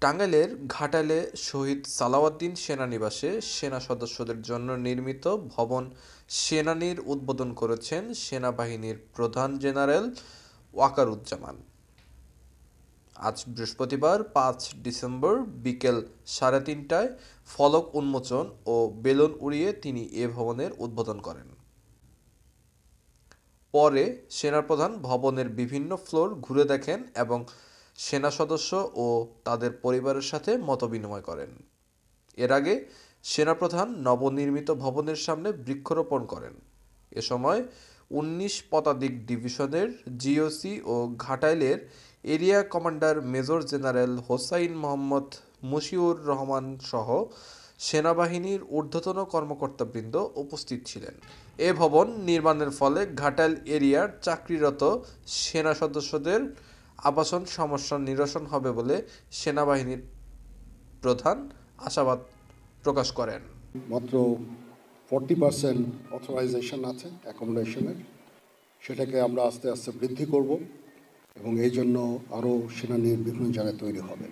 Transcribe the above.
টাঙ্গাইলের ঘাটালে শহীদ সালাউদ্দিন সেনানিবাসে সেনা সদস্যদের জন্য নির্মিত ভবন সেনানির উদ্বোধন করেছেন সেনাবাহিনীর প্রধান জেনারেল ওয়াকারুজ্জামান। আজ বৃহস্পতিবার ৫ ডিসেম্বর বিকেল ৩:৩০টায় ফলক উন্মোচন ও বেলুন উড়িয়ে তিনি এ ভবনের উদ্বোধন করেন। পরে সেনাপ্রধান ভবনের বিভিন্ন ফ্লোর ঘুরে দেখেন এবং সেনা সদস্য ও তাদের পরিবারের সাথে মতবিনিময় করেন। এর আগে সেনাপ্রধান নবনির্মিত ভবনের সামনে বৃক্ষরোপণ করেন। এ সময় ১৯ পদাতিক ডিভিশনের জিওসি ও ঘাটাইলের area commander major general Hossain Mohammad Mashiur Rahman সহ সেনাবাহিনীর ঊর্ধ্বতন কর্মকর্তাবৃন্দ উপস্থিত ছিলেন। এ ভবন নির্মাণের ফলে ঘাটাইল এরিয়ার চাকরিরত সেনা সদস্যদের আবাসন সমস্যার নিরসন হবে বলে সেনাবাহিনীর প্রধান আশাবাদ প্রকাশ করেন। মাত্র 40% অথরাইজেশন আছে অ্যাকোমোডেশনের, সেটাকে আমরা আস্তে আস্তে বৃদ্ধি করব এবং এই জন্য আরও সেনানির বিভিন্ন জায়গায় তৈরি হবে।